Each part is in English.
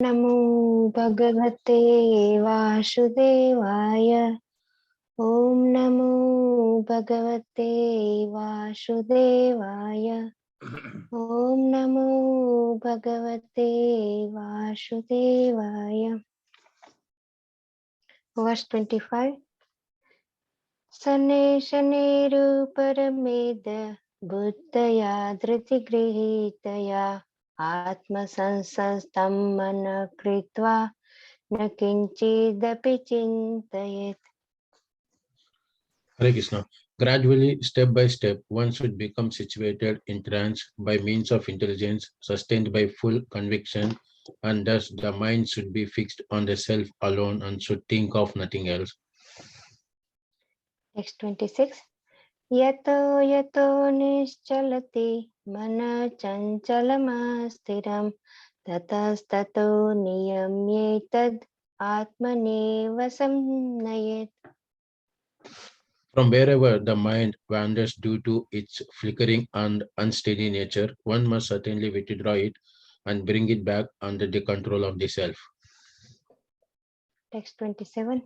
Namo Bhagavate Vasudevaya. Om Namo Bhagavate Vasudevaya. Om Namo Bhagavate Vasudevaya. Verse 25. Sane Shaneru Parameda Buddhaya Dhritigrihtaya Atma Sansastam Mana Kritva Na Kinchidapi Chintayet. Hare Krishna. Gradually, step by step, one should become situated in trance by means of intelligence, sustained by full conviction, and thus the mind should be fixed on the self alone and should think of nothing else. Next 26. Yato yato nischalati mana chanchalamasthiram tatastato niyamyetad atmaneva samnayet. From wherever the mind wanders due to its flickering and unsteady nature, one must certainly withdraw it and bring it back under the control of the self. Text 27.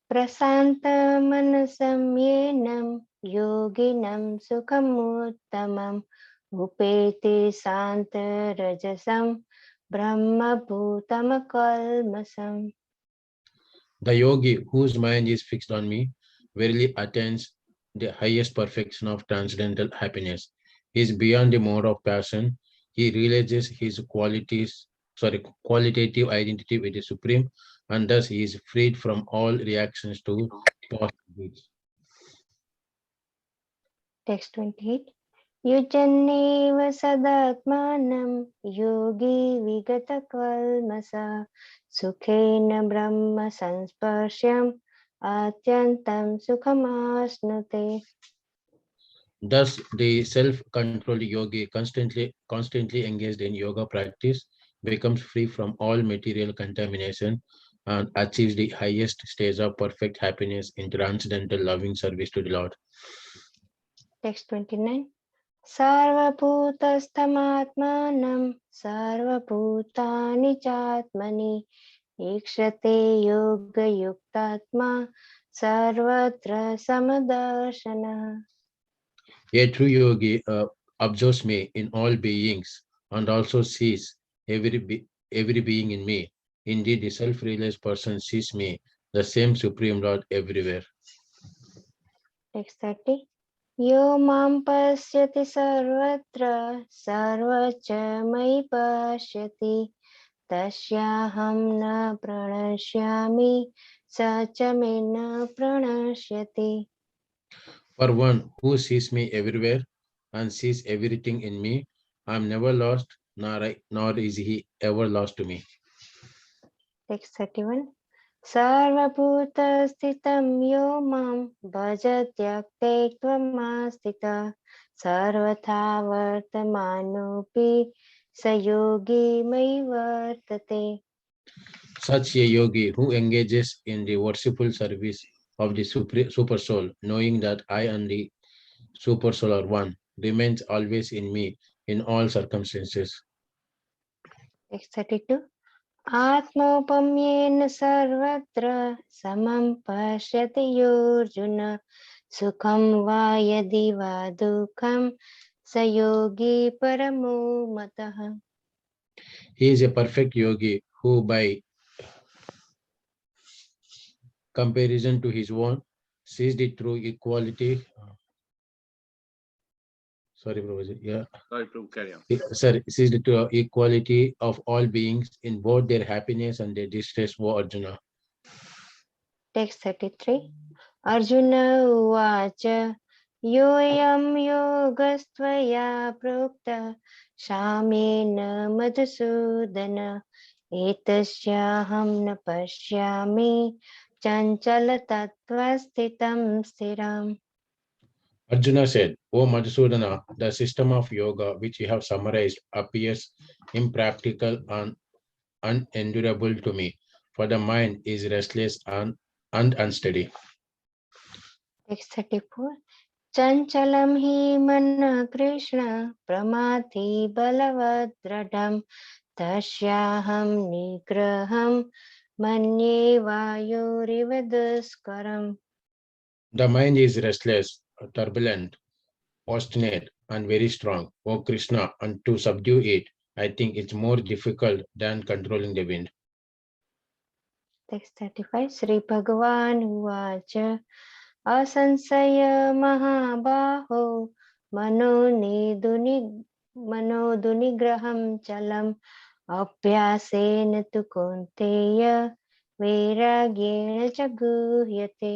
Prasanta manasam yenam yoginam sukhamuttamam upeti santa rajasam brahma bhutama kalmasam. The yogi whose mind is fixed on me verily attains the highest perfection of transcendental happiness. He is beyond the mode of passion. He realizes his qualitative identity with the Supreme, and thus he is freed from all reactions to past deeds. Text 28. Yujanneva sadatmanam yogi vigata kalmasa sukhena brahma sansparsyam atyantam sukhamasnute. Thus, the self-controlled yogi constantly engaged in yoga practice becomes free from all material contamination and achieves the highest stage of perfect happiness in transcendental loving service to the Lord. Text 29. Sarvabhutastamatmanam sarvabhutani chatmani ikshate yoga yuktatma sarvatra samadarshana. A true yogi observes me in all beings and also sees every being in me. Indeed, the self-realized person sees me, the same Supreme Lord, everywhere. Text 30. Yo mam pasyati sarvatra sarvacha mai pashyati tasyaham na pranashyami sacha me na pranashyati. For one who sees me everywhere and sees everything in me, I am never lost, nor is he ever lost to me. Text 31. Sarvabhuta sthitam yo mam bhajatyakte tvamastita sarvatha vartamanopi sayogi mai vartate. Such a yogi who engages in the worshipful service of the super soul, knowing that I and the super soul are one, remains always in me in all circumstances. Text 32. Atmopamyena sarvatra samam pashyati yorjuna sukham va yadi va dukham sayogi paramo matah. He is a perfect yogi who, by comparison to his own, sees the true equality. Sorry, Prabhuji. Yeah. Sorry, Prabhu, carry on. Sir, sees the true equality of all beings in both their happiness and their distress, O Arjuna. Text 33. Arjuna uvacha yoyam yogastvaya prokta shamena madhusudana etasyaham na pashyami chanchala tattva sthitam stiram. Arjuna said, O Madhusudana, the system of yoga which you have summarized appears impractical and unendurable to me, for the mind is restless and unsteady. Text 34. Chanchalam hi mana krishna pramati balavadradam तस्याहं निग्रहं मन्ये वायुरिव दुष्करम्. The mind is restless, turbulent, obstinate, and very strong. O Krishna, and to subdue it, I think it's more difficult than controlling the wind. Text 35. Sri Bhagavan Uvacha असंशय महाबाहो मनोदुनिग्रहं चलम् अभ्यासेन तु कौन्तेय वैराग्येण च गुह्यते.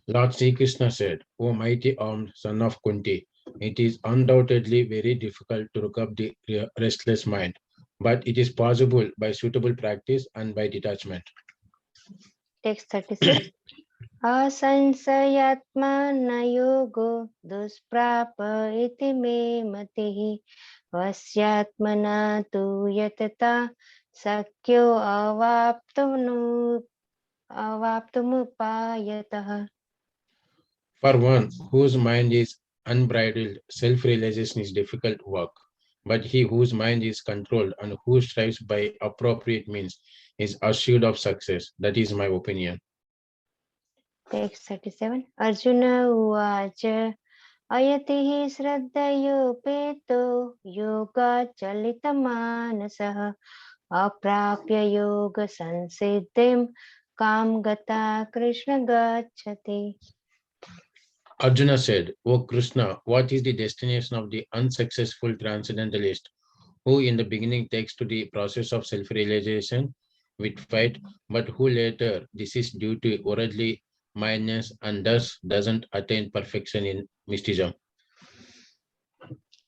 Lord Sri Krishna said, O mighty armed son of Kunti, it is undoubtedly very difficult to look up the restless mind, but it is possible by suitable practice and by detachment. Text 36. असंशयात्मा न योगो दुष्प्राप इति मे मतिः वस्यात्मना तु यतता शक्यो अवाप्तुमुपायतः. For one whose mind is unbridled, self-realization is difficult work, but he whose mind is controlled and who strives by appropriate means is assured of success. That is my opinion. Text 37. Arjuna uvacha ayatihi shraddhayopeto yoga chalitamanasah अप्राप्य योग संसिद्धिं काम गता कृष्ण गच्छति. Arjuna said, O Krishna, what is the destination of the unsuccessful transcendentalist who in the beginning takes to the process of self-realization with fight, but who later desists due to worldly mindedness and thus doesn't attain perfection in mysticism?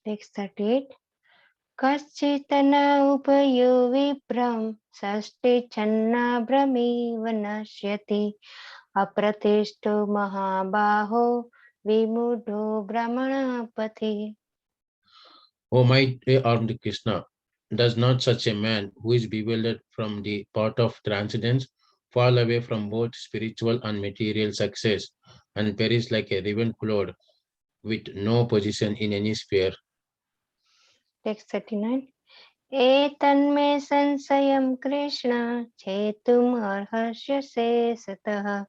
Text 38. कश्चित् न उभयो विभ्रम षष्ठे छन्नाभ्रमिव नश्यति अप्रतिष्ठो महाबाहो विमूढो भ्रमणपथि. O mighty armed Krishna, does not such a man who is bewildered from the path of transcendence fall away from both spiritual and material success and perish like a riven cloud with no position in any sphere? Text 39. एतन्मे संशयं Krishna छेतुम् अर्हस्य शेषतः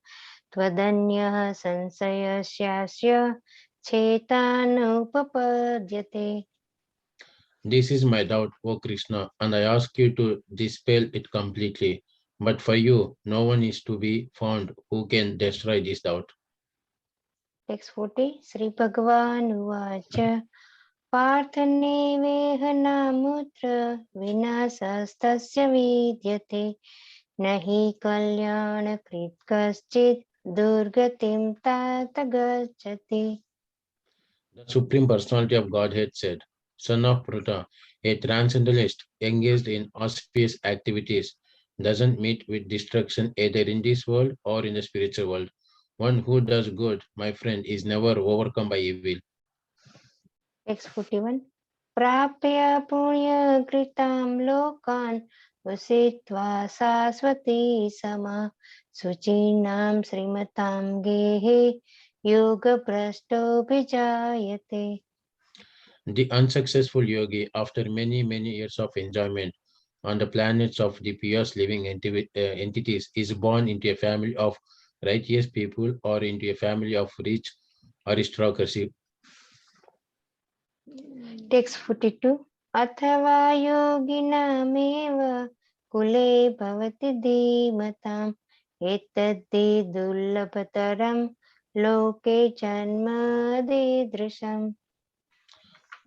त्वदन्यः संशयस्यास्य छेतानुपपद्यते. This is my doubt, O Krishna, and I ask you to dispel it completely. But for you, no one is to be found who can destroy this doubt. Text 40. Sri Bhagavan Uvacha पार्थनेवेह नामुत्र विनाशस्त्स्य विद्यते न हि कल्याणकृत् कश्चित् दुर्गतिं तात गच्छति. The Supreme Personality of Godhead said, Son of Pruta, a transcendentalist engaged in auspicious activities doesn't meet with destruction either in this world or in the spiritual world. One who does good, my friend, is never overcome by evil. Text 41. प्राप्य पुण्यकृतां लोकान् उषित्वा शाश्वती समा शुचीनां श्रीमतां गेहे योगभ्रष्टोऽभिजायते. The unsuccessful yogi, after many, many years of enjoyment on the planets of the pious living entities, is born into a family of righteous people or into a family of rich aristocracy. Text 42. अथवा योगिनामेव कुले भवति धीमताम् एतद्धि दुर्लभतरं लोके जन्मदीदृशम्.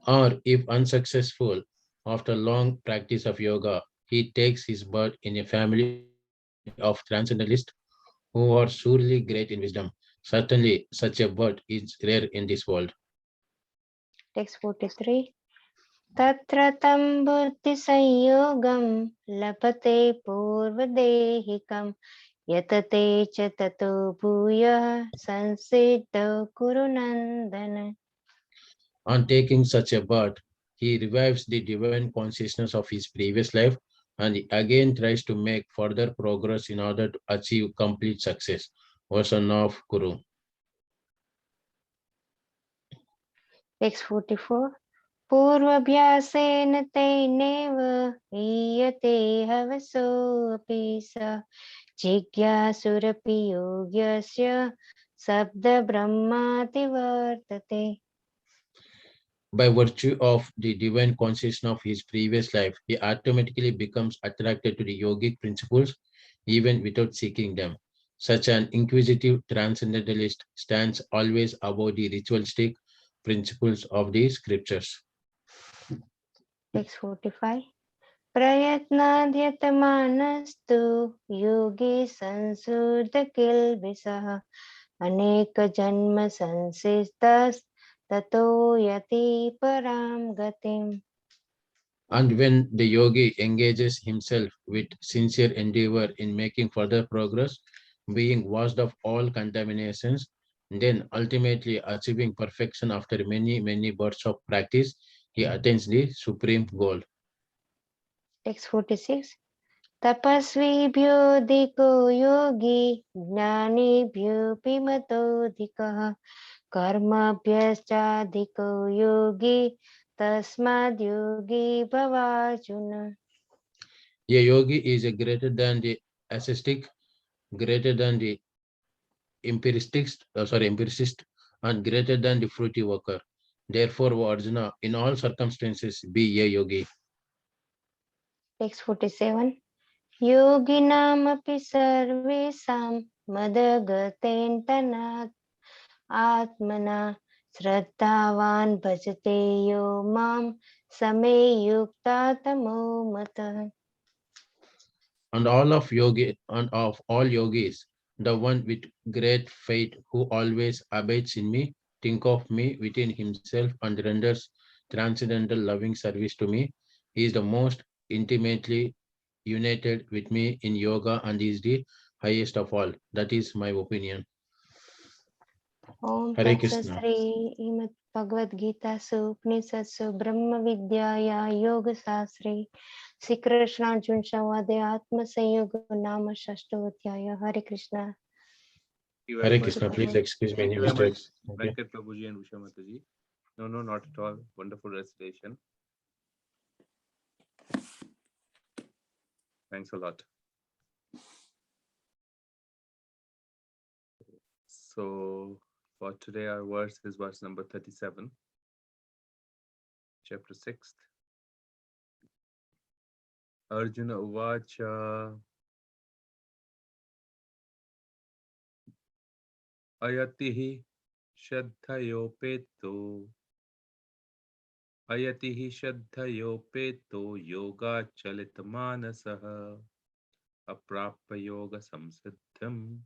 Or if unsuccessful, after long practice of yoga, he takes his birth in a family of transcendentalists who are surely great in wisdom. Certainly, such a birth is rare in this world. Text 43. तत्र तं बुद्धिसंयोगं लभते पूर्वदेहिकं यतते च ततो भूयः संसिद्धौ कुरु नन्दन. On taking such a birth, he revives the divine consciousness of his previous life and he again tries to make further progress in order to achieve complete success. O son of Kuru. Text 44. पूर्वभ्यासेन तेनेव हीयते हवसोऽपि स जिज्ञासुरपि योग्यस्य शब्दब्रह्माति वर्तते. By virtue of the divine consciousness of his previous life, he automatically becomes attracted to the yogic principles even without seeking them. Such an inquisitive transcendentalist stands always above the ritualistic principles of the scriptures. Text 45. प्रयत्नाद्यतमानस्तु योगी संशुद्धकिल्बिषः अनेकजन्मसंसिद्धस्ततो यति परां गतिम्. And when the yogi engages himself with sincere endeavor in making further progress, being washed of all contaminations, then ultimately achieving perfection after many, many births of practice, he attains the supreme goal. Text 46. तपस्विभ्योऽधिको योगी ज्ञानिभ्योऽपि मतोऽधिकः कर्मभ्यश्चाधिको योगी तस्माद् योगी भवार्जुन. A yogi is a greater than the ascetic, greater than the empiricist, and greater than the fruity worker. Therefore, O Arjuna, in all circumstances, be a yogi. Text 47. योगिनामपि सर्वेषां मदगतेन तनात् आत्मना श्रद्धावान् भजते यो मां समे युक्तातमो मतः. And of all yogis, the one with great faith who always abides in me, think of me within himself and renders transcendental loving service to me. He is the most intimately united with me in yoga and is the highest of all. That is my opinion. Om Hare तत्सत् Krishna. Shrimad Bhagavad गीतासु उपनिषत्सु ब्रह्म विद्याया योग शास्त्रे श्री कृष्ण अर्जुन संवादे आत्म संयोग नाम षष्ठोऽध्याय. हरे Krishna. Thank you very Hare much. Krishna. Please excuse me Thank any you very much, mistakes. Thank you. Venkat Prabhuji and Usha Mataji. No, no, not at all. Wonderful recitation. Thanks a lot. So, for today, our verse is verse number 37, chapter 6. Arjuna Uvacha Ayatihi Shraddhayopeto Ayatihi Shraddhayopeto Yoga Chalitmanasaha Aprapya Yoga Samsiddham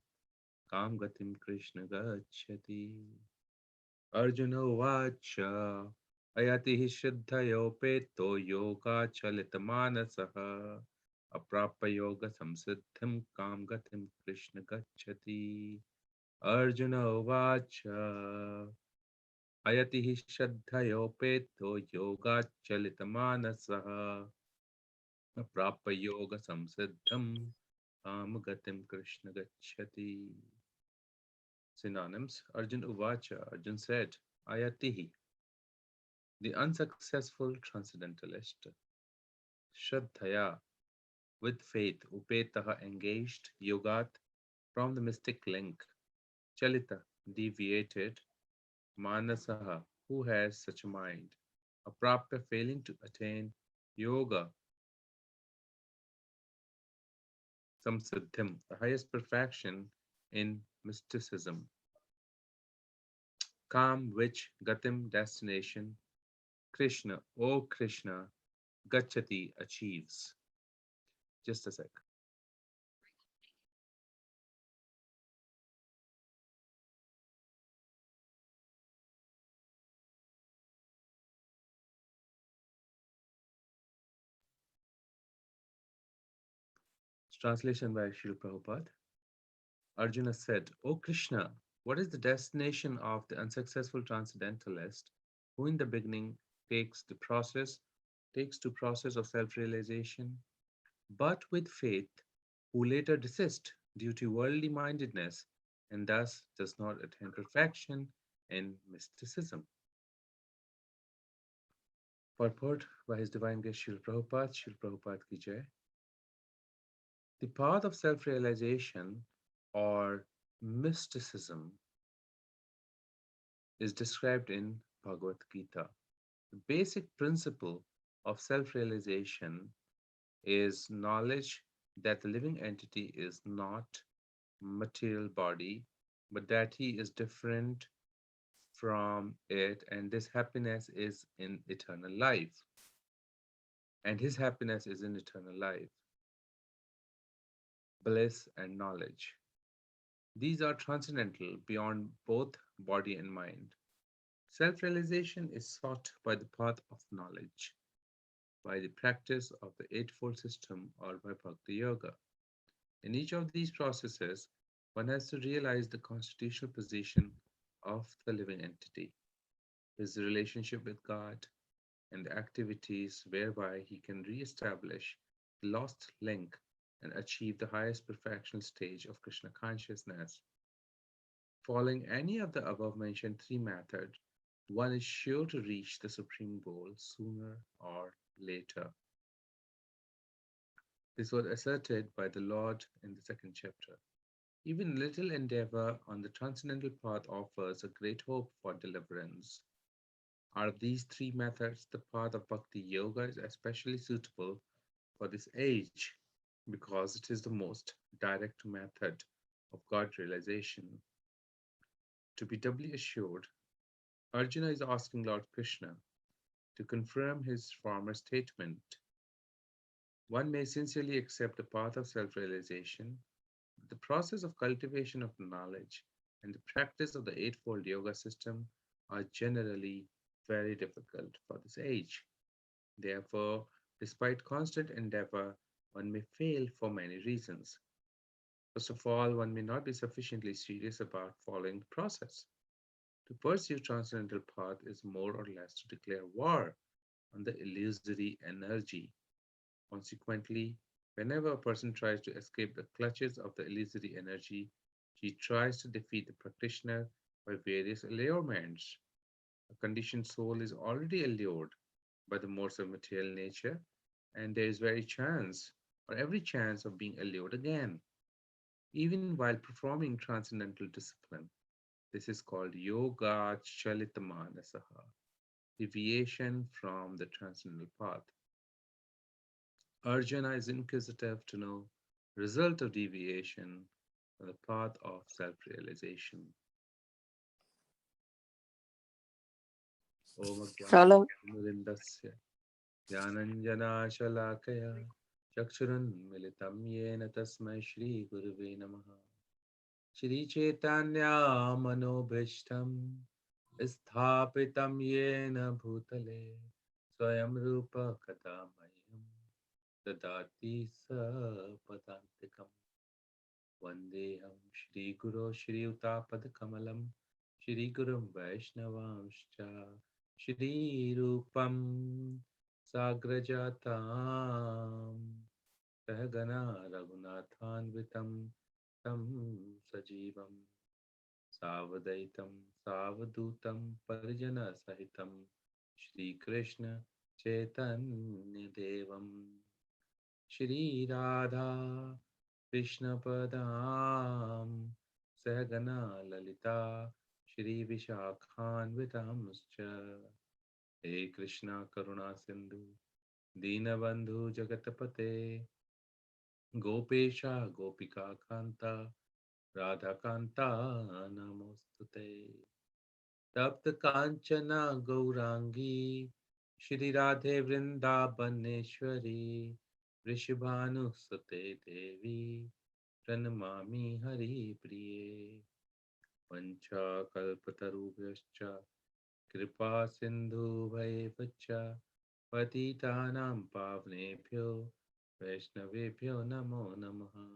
Kam Gatim Krishna Gacchati. Arjuna Uvacha Ayatihi Shraddhayopeto Yoga Chalitmanasaha Aprapya Yoga Samsiddham Kam Gatim Krishna Gacchati. Arjuna Uvacha Ayatihi Shraddhayopeto Yoga Chalitmanasaha Aprapya Yoga Samsiddham Kam Gatim Krishna Gacchati. Synonyms. Arjun Uvacha. Arjun said, Ayatihi, the unsuccessful transcendentalist. Shraddhaya, with faith. Upetaha, engaged. Yogat, from the mystic link. Chalita, deviated. Manasaha, who has such a mind. Aprapya, failing to attain. Yoga, samsiddhim, the highest perfection in mysticism. Kam, which, gatim, destination. Krishna, O Krishna, gachati, achieves. Just a sec. Translation by Srila Prabhupada. Arjuna said, O Krishna, what is the destination of the unsuccessful transcendentalist who in the beginning takes to process of self-realization, but with faith, who later desist due to worldly mindedness and thus does not attain perfection in mysticism? Purport by His Divine Grace Srila Prabhupada Ki Jai. The path of self realization or mysticism is described in Bhagavad Gita. The basic principle of self realization is knowledge that the living entity is not material body, but that he is different from it, and this happiness is in eternal life. And his happiness is in eternal life, bliss, and knowledge. These are transcendental beyond both body and mind. Self realization is sought by the path of knowledge, by the practice of the Eightfold System, or by Bhakti Yoga. In each of these processes, one has to realize the constitutional position of the living entity, his relationship with God, and the activities whereby he can re-establish the lost link and achieve the highest perfectional stage of Krishna consciousness. Following any of the above mentioned three methods, one is sure to reach the supreme goal sooner or later. This was asserted by the Lord in the second chapter. Even little endeavor on the transcendental path offers a great hope for deliverance. Out of these three methods, the path of Bhakti Yoga is especially suitable for this age because it is the most direct method of God realization. To be doubly assured, Arjuna is asking Lord Krishna to confirm his former statement. One may sincerely accept the path of self realization, but the process of cultivation of knowledge and the practice of the Eightfold Yoga system are generally very difficult for this age. Therefore, despite constant endeavor, one may fail for many reasons. First of all, one may not be sufficiently serious about following the process. To pursue transcendental path is more or less to declare war on the illusory energy. Consequently, whenever a person tries to escape the clutches of the illusory energy, she tries to defeat the practitioner by various allurements. A conditioned soul is already allured by the modes of material nature, and there is every chance of being allured again, even while performing transcendental discipline. This is called yoga chalitamanasaha, deviation from the transcendental path. Arjuna is inquisitive to know result of deviation from the path of self-realization. Om Shalom. Murindasya Jnananjanashalakaya Chakshurunmilitam Yena Tasmai Shri Gurave Namaha Shri Chaitanya Manobhishtam Sthapitam Yena Bhutale Swayam Rupa Kadamayam Dadati Sapadantikam Vandeham Shri Guru Shri Utapad Kamalam Shri Gurum Vaishnavamscha Shri Rupam Sagrajatam Sahagana Raghunathanvitam Tam Sajivam Savadaitam Savadutam Parijana Sahitam Shri Krishna Chaitanya Devam Shri Radha Krishna Padam Sahagana Lalita Shri Vishakhanvitamscha He Krishna Karuna Sindhu Dinabandhu Jagatapate Gopesha Gopika Kanta Radha Kanta Namostute Tapta Kanchana Gaurangi Shri Radhe Vrindabaneshwari Vrishabhanusate Devi Pranamami Hari Priye Pancha Kalpatarubhyascha Kripa Sindhu Bhaivacha Patitanam Pavnebhyo Vaishnavebhyo Namo Namaha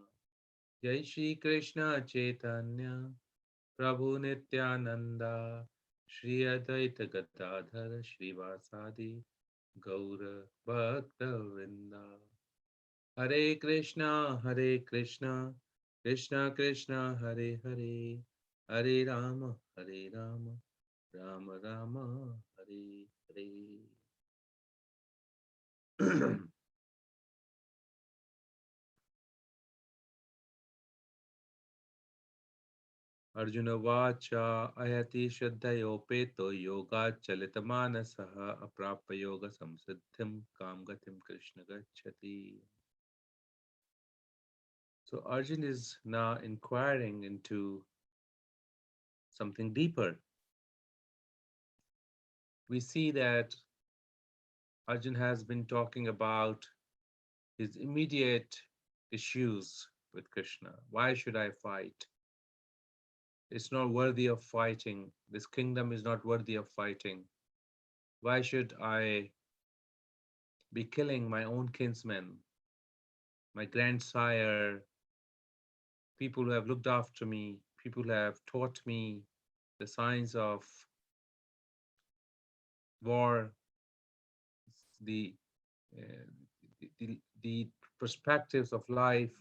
Jai Shri Krishna Chaitanya Prabhu Nityananda Shri Advaita Gadadhar Srivasadi Gaura Bhakta Vrinda Hare Krishna Krishna Krishna Hare Hare Hare Rama Rama Rama Hare Hare Arjuna vacha ayati shraddhayopeto yoga chalitamanasaha aprapya yoga samsiddhim kamgatim Krishna gacchati. So Arjun is now inquiring into something deeper. We see that Arjun has been talking about his immediate issues with Krishna. Why should I fight? It's not worthy of fighting. This kingdom is not worthy of fighting. Why should I be killing my own kinsmen, my grandsire, people who have looked after me, people who have taught me the science of war, the, uh, the perspectives of life,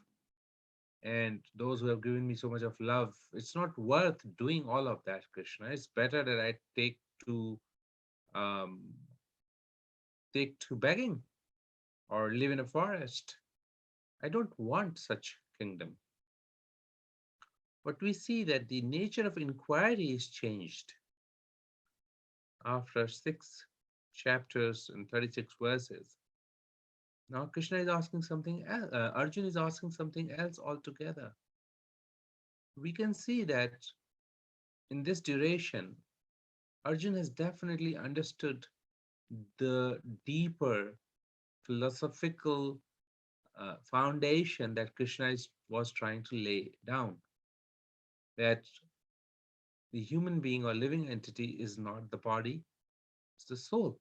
and those who have given me so much of love. It's not worth doing all of that, Krishna. It's better that I um, take to begging or live in a forest. I don't want such kingdom. But we see that the nature of inquiry is changed after 6 chapters and 36 verses. Now Krishna is asking something else. Arjun is asking something else altogether. We can see that in this duration, Arjun has definitely understood the deeper philosophical foundation that was trying to lay down. That the human being or living entity is not the body, it's the soul.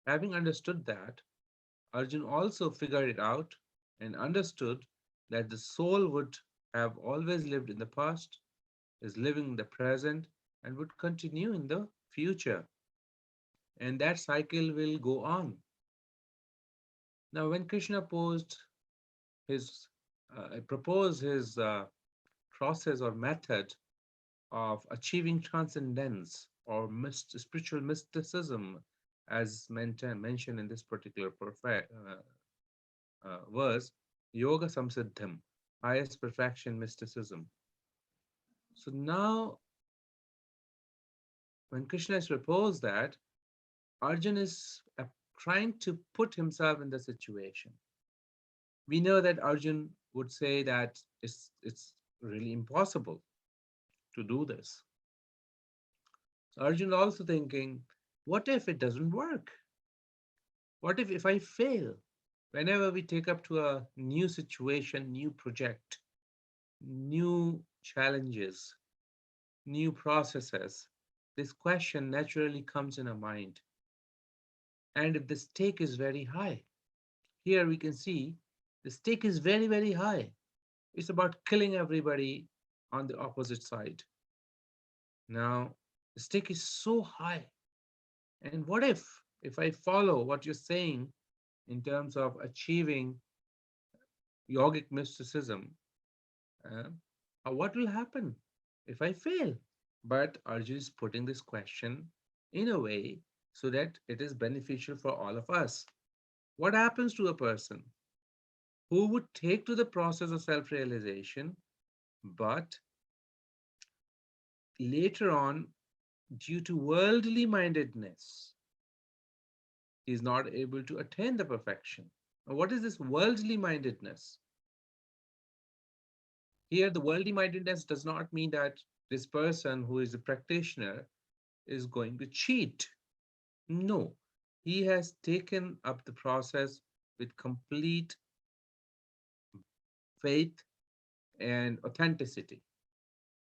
Having understood that, Arjun also figured it out and understood that the soul would have always lived in the past, is living in the present, and would continue in the future. And that cycle will go on. Now, when Krishna his, proposed his process or method of achieving transcendence or spiritual mysticism, as mentioned in this particular verse, Yoga Samsiddham, highest perfection mysticism. So now, when Krishna has proposed that, Arjun is trying to put himself in the situation. We know that Arjun would say that it's really impossible to do this. So Arjun also thinking, what if it doesn't work? What if I fail? Whenever we take up to a new situation, new project, new challenges, new processes, this question naturally comes in our mind. And if the stake is very high, here we can see the stake is very, very high. It's about killing everybody on the opposite side. Now, the stake is so high. And what if I follow what you're saying in terms of achieving yogic mysticism, uh, what will happen if I fail? But Arjun is putting this question in a way so that it is beneficial for all of us. What happens to a person who would take to the process of self realization, but later on, due to worldly mindedness, he is not able to attain the perfection? Now, what is this worldly mindedness? Here, the worldly mindedness does not mean that this person who is a practitioner is going to cheat. No, he has taken up the process with complete faith and authenticity.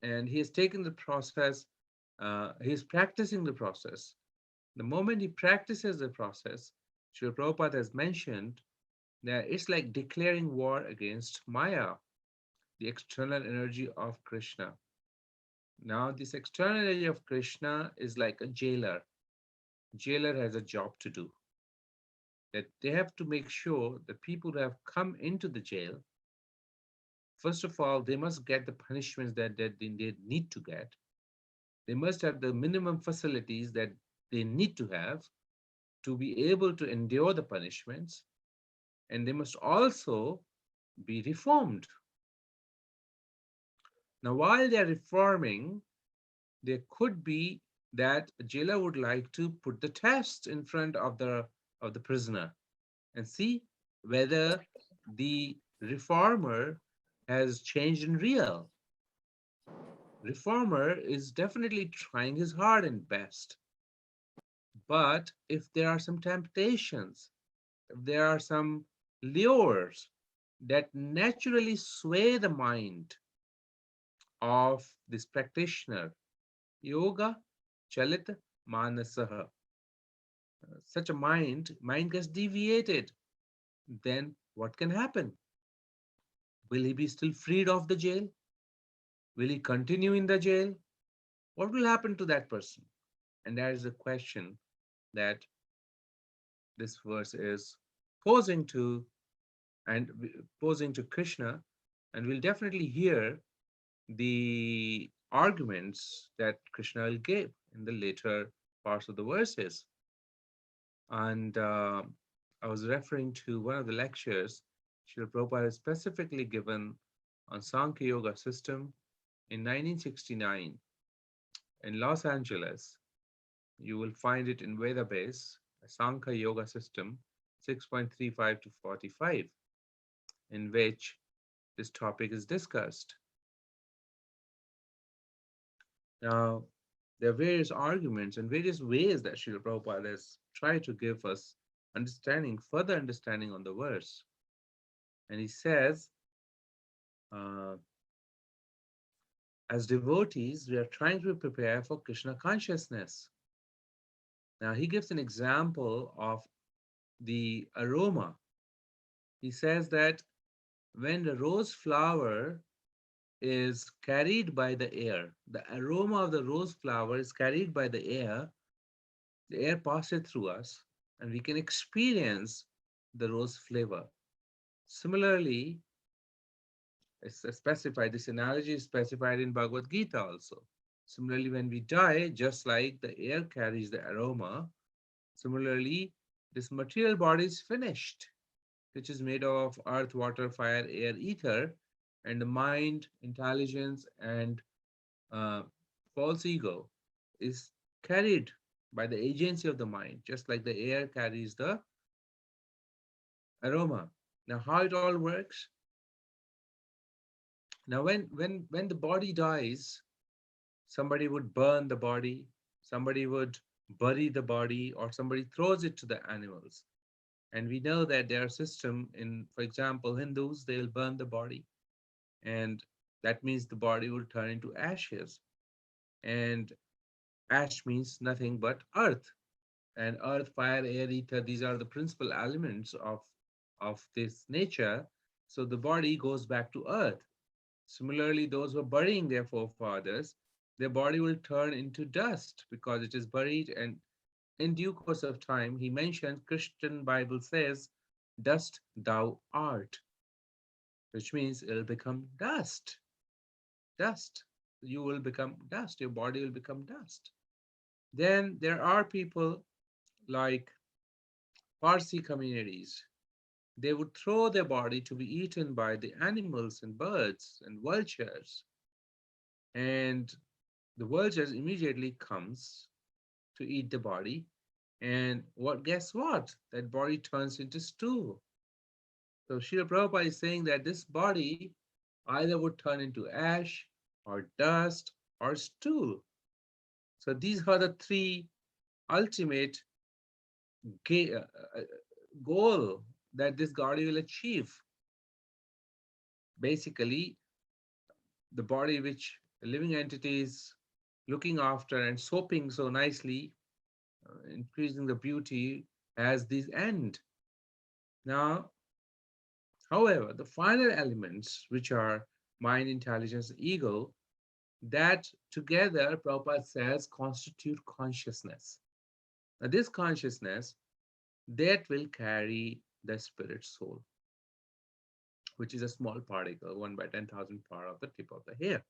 And he has taken the process, he is practicing the process. The moment he practices the process, Srila Prabhupada has mentioned that it's like declaring war against Maya, the external energy of Krishna. Now, this external energy of Krishna is like a jailer. Jailer has a job to do. That they have to make sure the people who have come into the jail, first of all, they must get the punishments that they need to get. They must have the minimum facilities that they need to have. to be able to endure the punishments, and they must also be reformed. Now, while they are reforming, there could be that a jailer would like to put the test in front of the prisoner and see whether the reformer has changed in real. Reformer is definitely trying his hard and best, but if there are some temptations, if there are some lures that naturally sway the mind of this practitioner, yoga chalit manasaha, such a mind gets deviated, then what can happen? Will he be still freed of the jail? Will he continue in the jail? What will happen to that person? And that is the question that this verse is posing to and posing to Krishna, and we'll definitely hear the arguments that Krishna will give in the later parts of the verses. And I was referring to one of the lectures Srila Prabhupada has specifically given on Sankhya Yoga system in 1969 in Los Angeles. You will find it in Veda Base, Sankhya Yoga system 6.35 to 45, in which this topic is discussed. Now, there are various arguments and various ways that Srila Prabhupada has tried to give us understanding, further understanding on the verse. And he says, uh, as devotees, we are trying to prepare for Krishna consciousness. Now, he gives an example of the aroma. He says that when the rose flower is carried by the air, the aroma of the rose flower is carried by the air passes through us, and we can experience the rose flavor. Similarly, it's specified, this analogy is specified in Bhagavad Gita also. Similarly, when we die, just like the air carries the aroma, similarly, this material body is finished, which is made of earth, water, fire, air, ether, and the mind, intelligence, and uh, false ego is carried by the agency of the mind, just like the air carries the aroma. Now, how it all works? Now, when the body dies, somebody would burn the body, somebody would bury the body, or somebody throws it to the animals. And we know that there are system in, for example, Hindus, they'll burn the body, and that means the body will turn into ashes. And ash means nothing but earth. And earth, fire, air, ether, these are the principal elements of this nature. So the body goes back to earth. Similarly, those who are burying their forefathers, their body will turn into dust because it is buried. And in due course of time, he mentioned, Christian Bible says, dust thou art, which means it'll become dust. Dust. You will become dust. Your body will become dust. Then there are people like Parsi communities. They would throw their body to be eaten by the animals and birds and vultures. And the vultures immediately comes to eat the body. And guess what? That body turns into stew. So Srila Prabhupada is saying that this body either would turn into ash or dust or stew. So these are the three ultimate ga- uh, uh, goal that this body will achieve. Basically, the body which a living entity is looking after and soaping so nicely, increasing the beauty, has this end. Now, however, the final elements, which are mind, intelligence, ego, that together, Prabhupada says, constitute consciousness. Now, this consciousness, that will carry the spirit soul, which is a small particle, 1 by 10,000 part of the tip of the hair.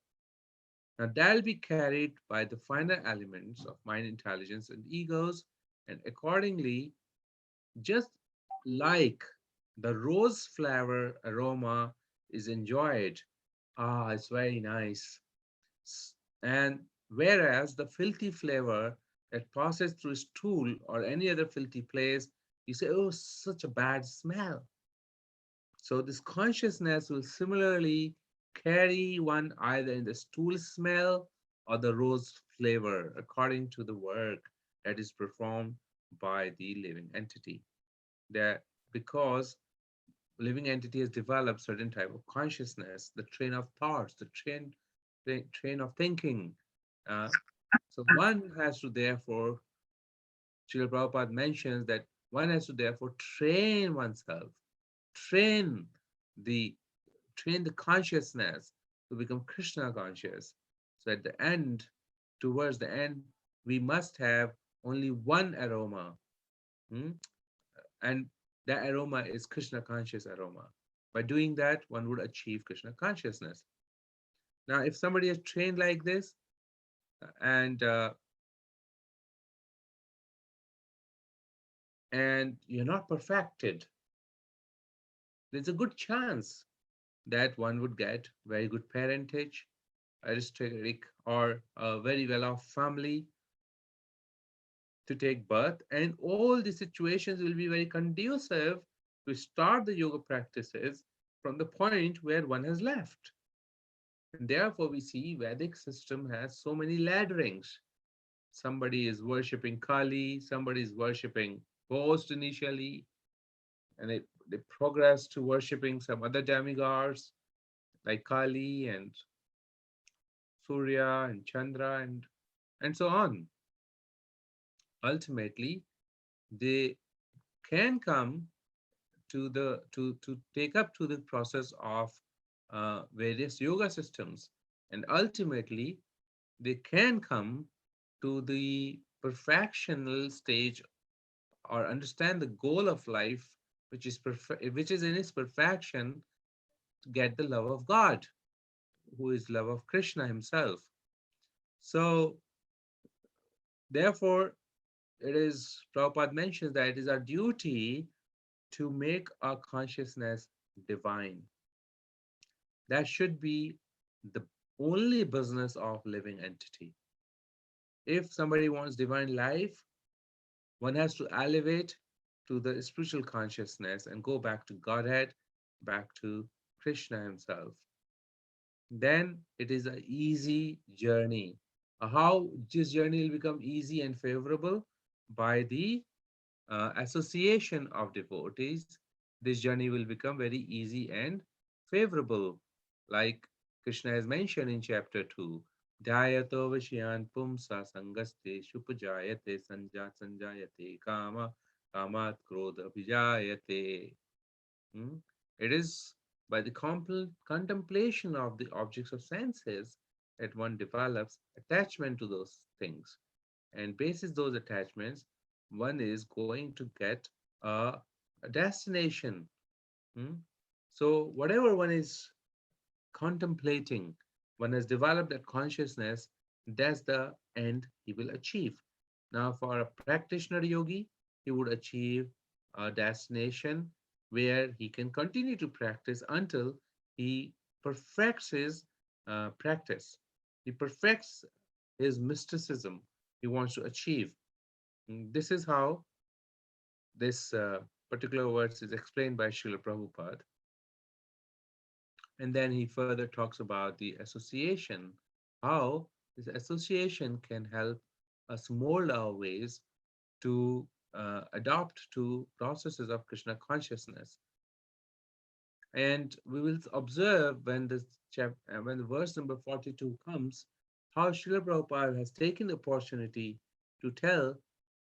Now, that'll be carried by the finer elements of mind, intelligence, and egos, and accordingly, Just like the rose flower aroma is enjoyed. Ah, it's very nice. And whereas the filthy flavor that passes through stool or any other filthy place, you say, oh, such a bad smell. So this consciousness will similarly carry one either in the stool smell or the rose flavor according to the work that is performed by the living entity. That because living entity has developed certain type of consciousness, the train of thoughts, the train of thinking. Uh, so one has to therefore, Srila Prabhupada mentions that one has to therefore train oneself, train the train the consciousness to become Krishna conscious. So at the end, towards the end, we must have only one aroma. Hmm? And that aroma is Krishna conscious aroma. By doing that, one would achieve Krishna consciousness. Now, if somebody is trained like this and and you're not perfected, there's a good chance that one would get very good parentage, aristocratic or a very well-off family to take birth, and all the situations will be very conducive to start the yoga practices from the point where one has left. And therefore, we see Vedic system has so many ladderings. Somebody is worshipping Kali, somebody is worshipping ghost initially, and they progress to worshipping some other demigods like Kali and Surya and Chandra and so on. Ultimately, they can come to take up to the process of various yoga systems, and ultimately they can come to the perfectional stage or understand the goal of life, which is in its perfection to get the love of God, who is love of Krishna himself. So therefore, it is Prabhupada mentions that it is our duty to make our consciousness divine. That should be the only business of living entity. If somebody wants divine life, one has to elevate to the spiritual consciousness and go back to Godhead, back to Krishna himself. Then it is an easy journey. How this journey will become easy and favorable? By the association of devotees, this journey will become very easy and favorable. Like Krishna has mentioned in chapter 2, Dhyato Vishyan Pumsa Sangaste Shupajayate Sanjayate Kama Kamat Krodha Vijayate. Hmm? It is by the contemplation of the objects of senses that one develops attachment to those things. And basis those attachments, one is going to get a destination. Hmm? So, whatever one is contemplating, one has developed that consciousness, that's the end he will achieve. Now, for a practitioner yogi, he would achieve a destination where he can continue to practice until he perfects his practice. He perfects his mysticism he wants to achieve. This is how this particular verse is explained by Srila Prabhupada. And then he further talks about the association, how this association can help us mold our ways to adopt to processes of Krishna consciousness. And we will observe when when the verse number 42 comes, how Srila Prabhupada has taken the opportunity to tell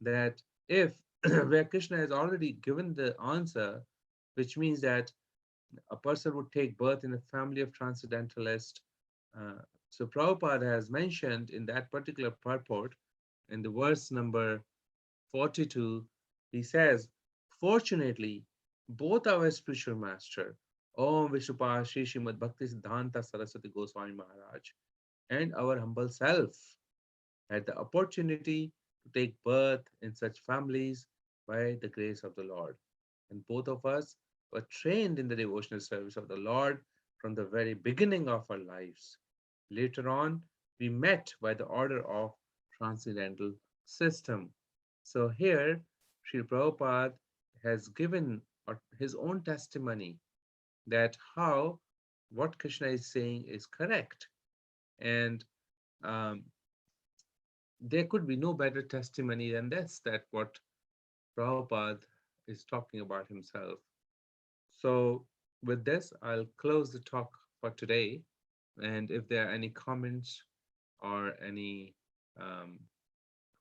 that if where Krishna has already given the answer, which means that a person would take birth in a family of transcendentalists. Uh, so Prabhupada has mentioned in that particular purport, in the verse number 42, he says, fortunately, both our spiritual master, Om Vishnupada Sri Srimad Bhakti Siddhanta Saraswati Goswami Maharaj, and our humble self had the opportunity to take birth in such families by the grace of the Lord. And both of us were trained in the devotional service of the Lord from the very beginning of our lives. Later on, we met by the order of transcendental system. So here, Sri Prabhupada has given his own testimony that how what Krishna is saying is correct. And um, there could be no better testimony than this, that what Prabhupada is talking about himself. So with this, I'll close the talk for today. And if there are any comments or any um,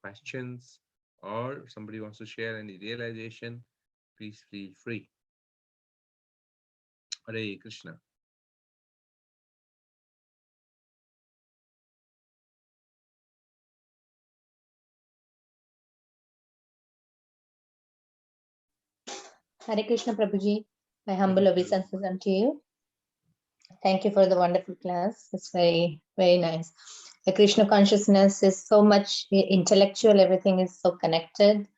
questions, or somebody wants to share any realization, please feel free. Hare Krishna. Hare Krishna Prabhuji, my Hare humble Krishna. obeisances unto you. Thank you for the wonderful class. It's very, very nice. The Krishna consciousness is so much intellectual, everything is so connected.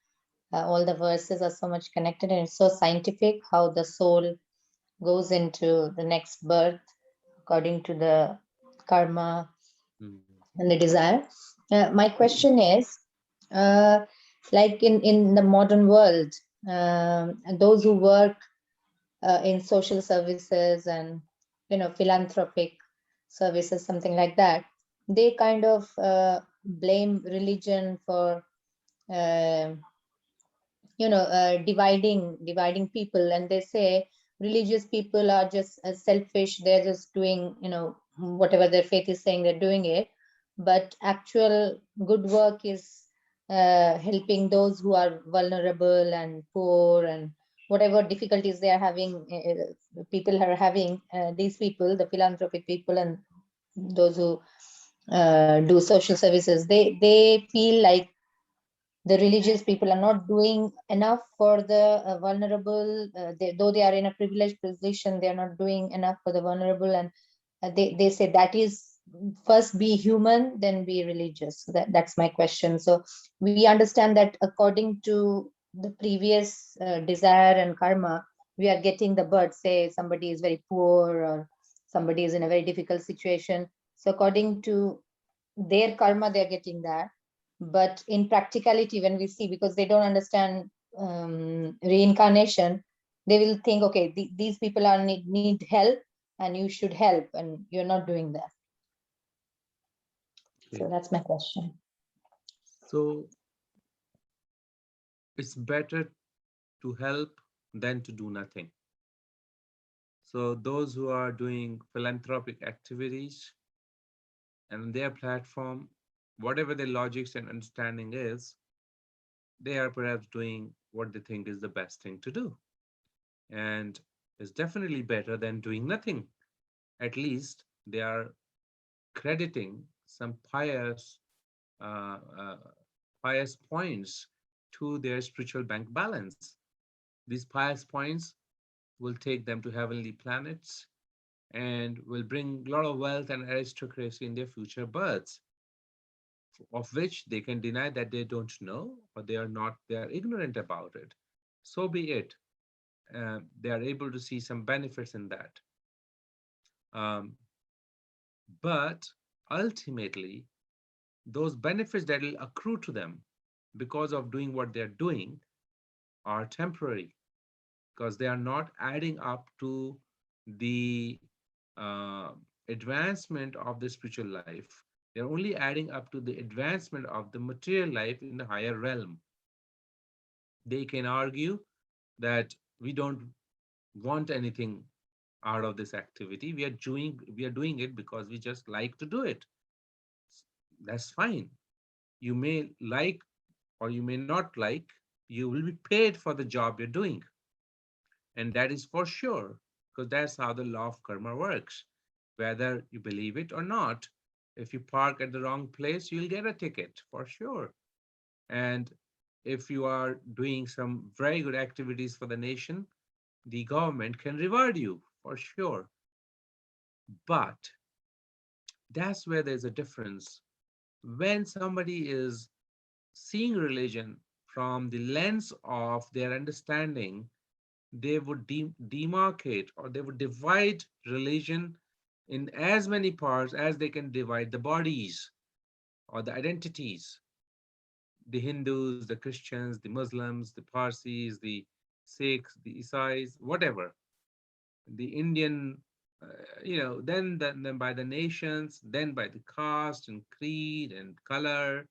All the verses are so much connected, and it's so scientific how the soul goes into the next birth according to the karma Mhm. and the desire. My question is, like in the modern world, those who work in social services and philanthropic services, something like that, they kind of blame religion for uh, dividing people, and they say religious people are just selfish, they're just doing whatever their faith is saying, they're doing it, but actual good work is helping those who are vulnerable and poor, and whatever difficulties they are having, people are having, these people, the philanthropic people and those who do social services, they feel like the religious people are not doing enough for the vulnerable. Though they are in a privileged position, they are not doing enough for the vulnerable, and they say that is, first be human, then be religious. That's my question. So we understand that according to the previous desire and karma, we are getting the birth. Say somebody is very poor, or somebody is in a very difficult situation, so according to their karma, they're getting that. But in practicality, when we see, because they don't understand reincarnation, they will think, okay, these people are need help, and you should help, and you're not doing that. Okay. So that's my question. So it's better to help than to do nothing. So those who are doing philanthropic activities and on their platform, whatever their logics and understanding is, they are perhaps doing what they think is the best thing to do. And it's definitely better than doing nothing. At least they are crediting some uh, uh, pious points to their spiritual bank balance. These pious points will take them to heavenly planets and will bring a lot of wealth and aristocracy in their future births, of which they can deny that they don't know, or they are ignorant about it. So be it. They are able to see some benefits in that. Um, but ultimately, those benefits that will accrue to them because of doing what they're doing are temporary, because they are not adding up to the uh, advancement of the spiritual life. They're only adding up to the advancement of the material life in the higher realm. They can argue that we don't want anything out of this activity. We are doing it because we just like to do it. That's fine. You may like or you may not like, you will be paid for the job you're doing. And that is for sure, because that's how the law of karma works. Whether you believe it or not, if you park at the wrong place, you'll get a ticket for sure. And if you are doing some very good activities for the nation, the government can reward you for sure. But that's where there's a difference. When somebody is seeing religion from the lens of their understanding, they would demarcate, or they would divide religion in as many parts as they can divide the bodies or the identities. The Hindus, the Christians, the Muslims, the Parsis, the Sikhs, the Isais, whatever, the Indian, then by the nations, then by the caste and creed and color.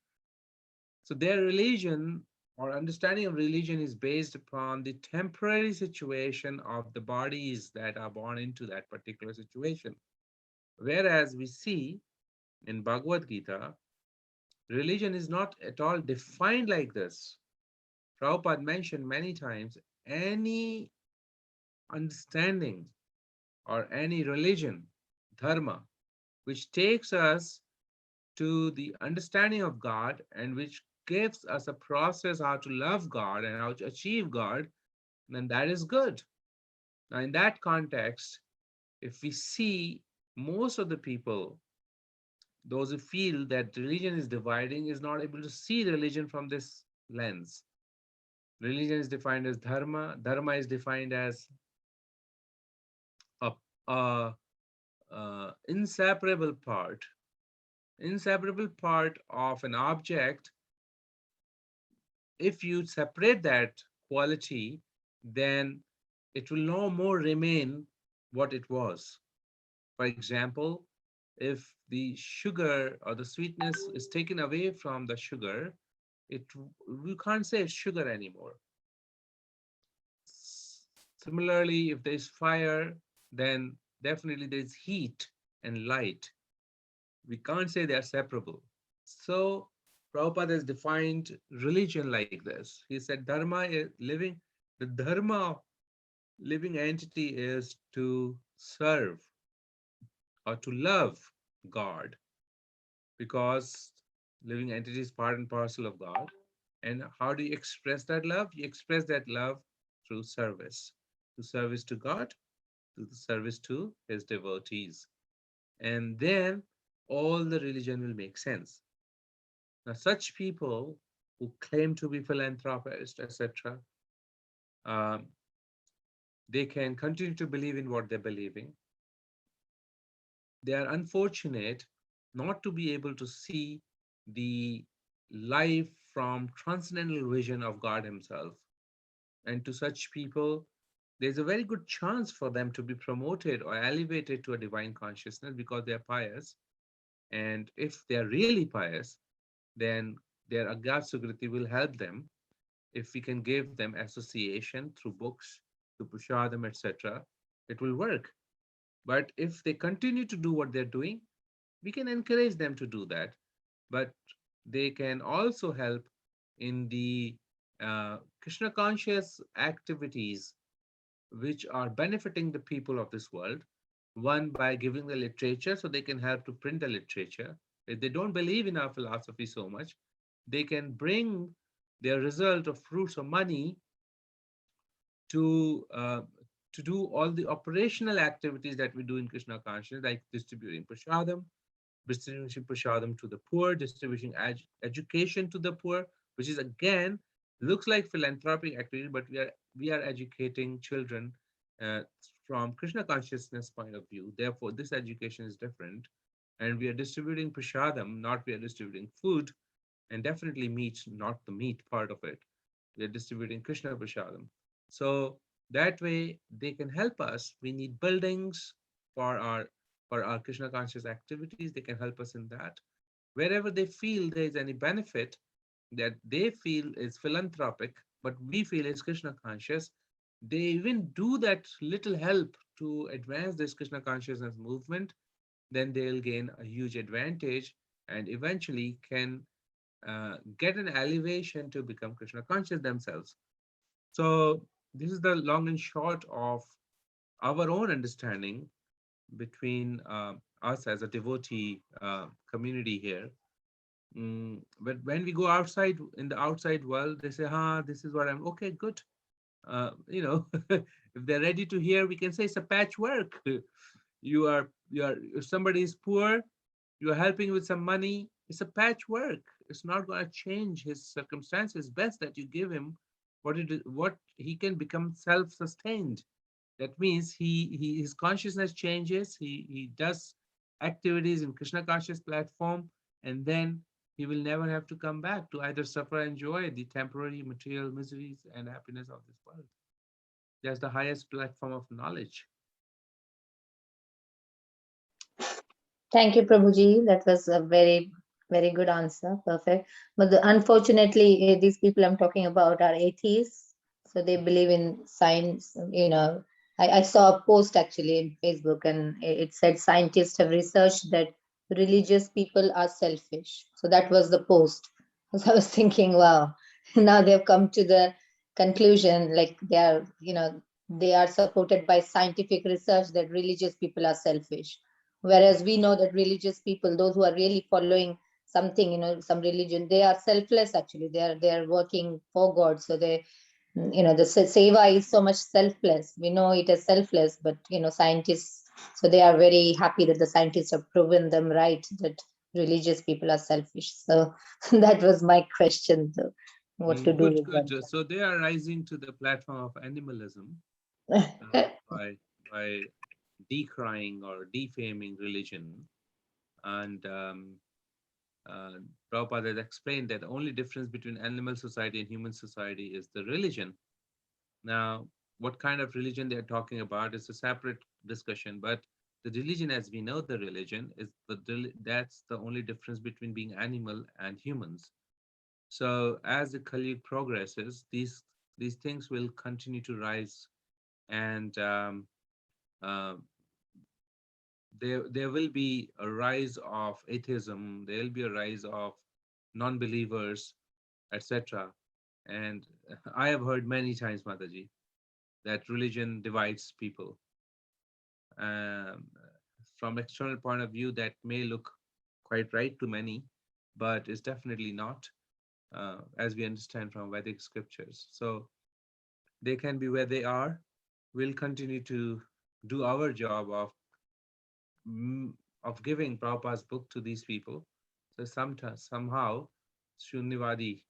So their religion or understanding of religion is based upon the temporary situation of the bodies that are born into that particular situation. Whereas we see in Bhagavad Gita, religion is not at all defined like this. Prabhupada mentioned many times any understanding or any religion, dharma, which takes us to the understanding of God and which gives us a process how to love God and how to achieve God, then that is good. Now, in that context, if we see most of the people, those who feel that religion is dividing, is not able to see religion from this lens. Religion is defined as dharma. Dharma is defined as a, a, inseparable part of an object. If you separate that quality, then it will no more remain what it was. For example, if the sugar or the sweetness is taken away from the sugar, it we can't say it's sugar anymore. Similarly, if there's fire, then definitely there's heat and light. We can't say they are separable. So Prabhupada has defined religion like this. He said dharma is living, the dharma of living entity is to serve or to love God, because living entity is part and parcel of God. And how do you express that love? You express that love through service, to service to God, to the service to his devotees. And then all the religion will make sense. Now, such people who claim to be philanthropists, etc., um, they can continue to believe in what they're believing. They are unfortunate not to be able to see the life from transcendental vision of God Himself. And to such people, there's a very good chance for them to be promoted or elevated to a divine consciousness because they're pious. And if they're really pious, then their Agyat Sukriti will help them. If we can give them association through books, through Pushadam, etc., it will work. But if they continue to do what they're doing, we can encourage them to do that. But they can also help in the Krishna conscious activities which are benefiting the people of this world. One, by giving the literature so they can help to print the literature. If they don't believe in our philosophy so much, they can bring their result of fruits of money to to do all the operational activities that we do in Krishna consciousness, like distributing prasadam to the poor, distributing education to the poor, which is again looks like philanthropic activity, but we are educating children uh, from Krishna consciousness point of view. Therefore, this education is different, and we are distributing prasadam, not we are distributing food, and definitely meat, not the meat part of it. We are distributing Krishna prasadam. So that way they can help us. We need buildings for our Krishna conscious activities. They can help us in that. Wherever they feel there is any benefit that they feel is philanthropic, but we feel is Krishna conscious, they even do that little help to advance this Krishna consciousness movement, then they'll gain a huge advantage and eventually can get an elevation to become Krishna conscious themselves. So this is the long and short of our own understanding between us as a devotee community here. But when we go outside in the outside world, they say, this is what I'm okay, good. If they're ready to hear, we can say it's a patchwork. If somebody is poor, you're helping with some money, it's a patchwork. it's not going to change his circumstances. Best that you give him what he can become self-sustained. That means his consciousness changes. He does activities in Krishna conscious platform, and then he will never have to come back to either suffer and enjoy the temporary material miseries and happiness of this world. That's the highest platform of knowledge. Thank you, Prabhuji. That was a very, very good answer. Perfect. But unfortunately, these people I'm talking about are atheists. So they believe in science. I saw a post actually in Facebook, and it said scientists have researched that religious people are selfish. So that was the post. So I was thinking, wow, now they've come to the conclusion, like they are supported by scientific research that religious people are selfish. Whereas we know that religious people, those who are really following something, some religion, they are selfless actually. They are working for God. So the seva is so much selfless. We know it is selfless, but scientists, so they are very happy that the scientists have proven them right, that religious people are selfish. So that was my question, though, what to do Good, with good. So they are rising to the platform of animalism that. by decrying or defaming religion. And Prabhupada has explained that the only difference between animal society and human society is the religion. Now, what kind of religion they're talking about is a separate discussion, but the religion as we know the religion is that's the only difference between being animal and humans. So as the Kali progresses, these things will continue to rise, and uh, there will be a rise of atheism. There will be a rise of non-believers, etc. And I have heard many times, Mataji, that religion divides people. Um, from external point of view, that may look quite right to many, but it's definitely not, as we understand from Vedic scriptures. So they can be where they are. We'll continue to do our job of giving Prabhupada's book to these people. So somehow, Shunyavadi,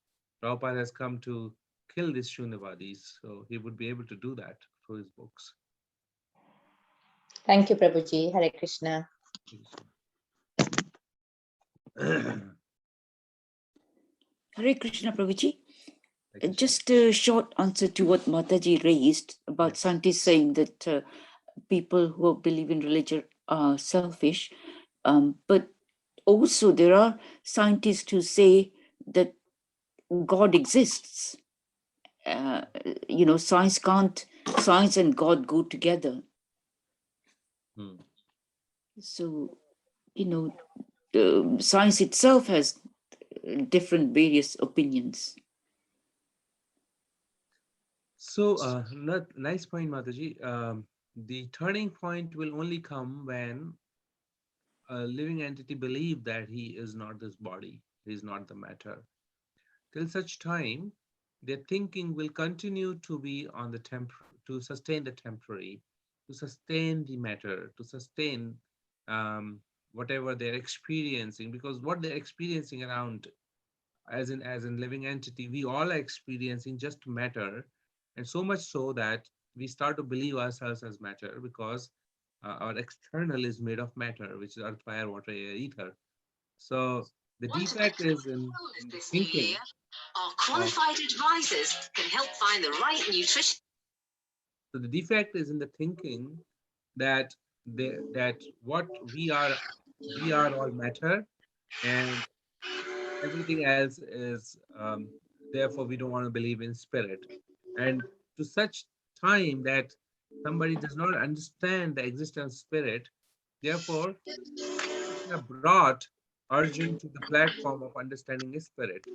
Prabhupada has come to kill these Shunyavadis, so he would be able to do that through his books. Thank you, Prabhuji. Hare Krishna. Hare Krishna, Prabhuji. Just a short answer to what Mataji raised about scientists saying that people who believe in religion are selfish. But also there are scientists who say that God exists. Science and God go together. So, science itself has different various opinions. So, nice point, Mataji. The turning point will only come when a living entity believes that he is not this body, he is not the matter. Till such time, their thinking will continue to be on the to sustain the temporary, to sustain the matter, to sustain whatever they're experiencing, because what they're experiencing around, as in living entity, we all are experiencing just matter, and so much so that we start to believe ourselves as matter, because our external is made of matter, which is earth, fire, water, air, ether. So the defect is in the thinking. Our qualified advisors can help find the right nutrition. So the defect is in the thinking that that what we are all matter, and everything else is therefore we don't want to believe in spirit. And to such time that somebody does not understand the existence of spirit, therefore Krishna brought Arjun to the platform of understanding his spirit.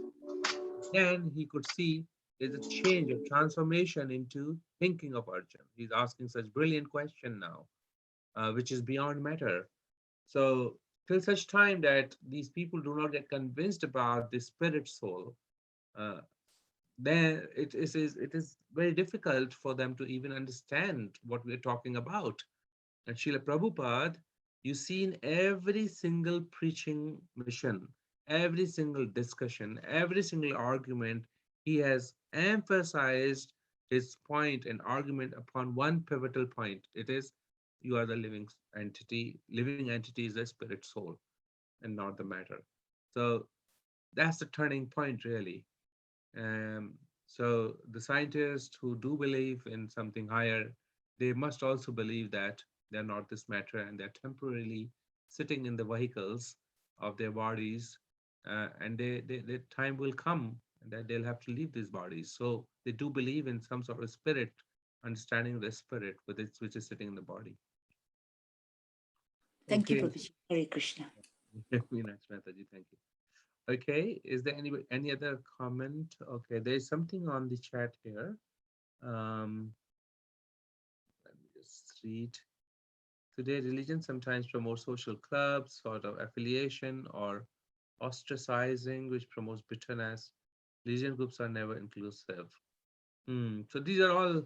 Then he could see there's a change, a transformation into thinking of Arjun. He's asking such brilliant question now, which is beyond matter. So till such time that these people do not get convinced about the spirit soul, uh, then it is very difficult for them to even understand what we're talking about. And Srila Prabhupada, you see in every single preaching mission, every single discussion, every single argument, he has emphasized his point and argument upon one pivotal point. It is, you are the living entity. Living entity is the spirit soul and not the matter. So that's the turning point, really. Um, so the scientists who do believe in something higher, they must also believe that they're not this matter and they're temporarily sitting in the vehicles of their bodies, and their time will come that they'll have to leave these bodies. So they do believe in some sort of spirit, understanding the spirit with it, which is sitting in the body. Thank you, Okay. Prabhuji. Hare Krishna. Meenakshi Mataji, thank you. Okay, is there any other comment? Okay, there is something on the chat here. Let me just read. Today, religion sometimes promotes social clubs, sort of affiliation or ostracizing, which promotes bitterness. Religion groups are never inclusive. So these are all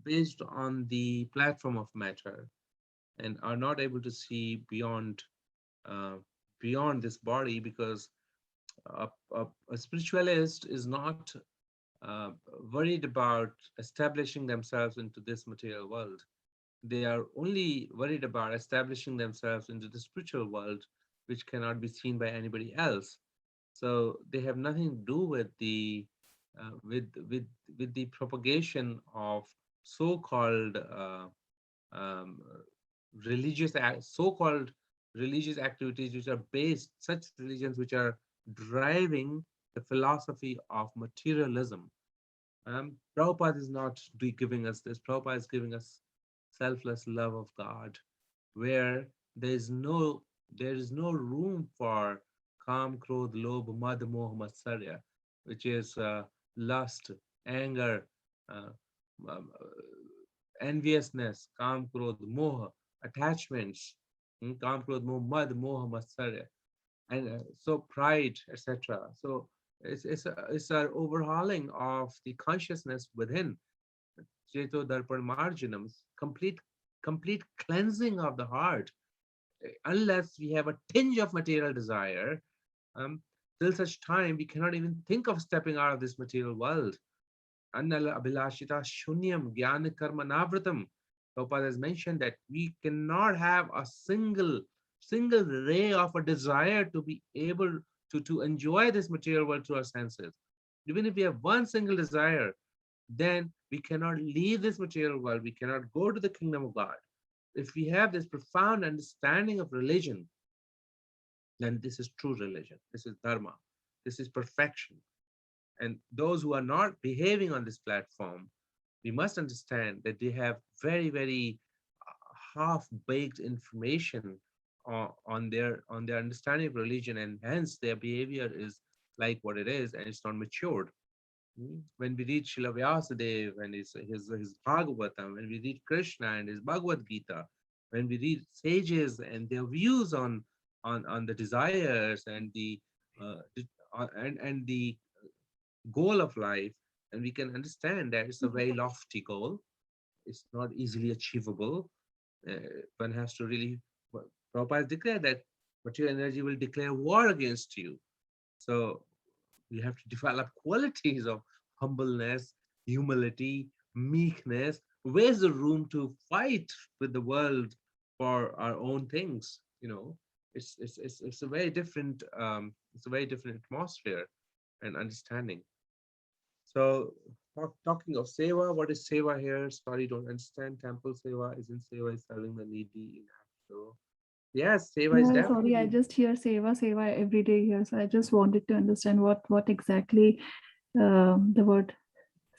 based on the platform of matter and are not able to see uh, beyond this body, because a spiritualist is not uh, worried about establishing themselves into this material world. They are only worried about establishing themselves into the spiritual world, which cannot be seen by anybody else. So they have nothing to do with the with the propagation of so-called um, so-called religious activities, which are based, such religions which are driving the philosophy of materialism. Prabhupada is not giving us this. Prabhupada is giving us selfless love of God, where there is no room for kam, krodh, lobh, mad, moh, matsarya, which is lust, anger, uh, um, enviousness, kam, krodh, moh, attachments, kam, krodh, moh, mad, moh, matsarya, and so pride, etc. So it's an overhauling of the consciousness within. Cheto Darpan Marjanam, complete cleansing of the heart. Unless we have a tinge of material desire, till such time we cannot even think of stepping out of this material world. Annala Abhilashita Shunyam Jnana Karma Navratam. Prabhupada has mentioned that we cannot have a single ray of a desire to be able to enjoy this material world through our senses. Even if we have one single desire, then we cannot leave this material world. We cannot go to the kingdom of God. If we have this profound understanding of religion, then this is true religion. This is dharma. This is perfection. And those who are not behaving on this platform, we must understand that they have very half-baked information on their understanding of religion, and hence their behavior is like what it is, and it's not matured. When we read Srila Vyasadeva and his Bhagavatam, when we read Krishna and his Bhagavad Gita, when we read sages and their views on the desires and and the goal of life, and we can understand that it's a very lofty goal. It's not easily achievable. One has to really, Prabhupada declared that material energy will declare war against you. So we have to develop qualities of humbleness, humility, meekness. Where's the room to fight with the world for our own things? It's a very different atmosphere and understanding. So talking of seva, what is seva here? Sorry, don't understand. Temple seva isn't seva is serving the needy in Africa. Yes, seva is Yeah, sorry, I definitely. just hear seva every day here. So I just wanted to understand what exactly the word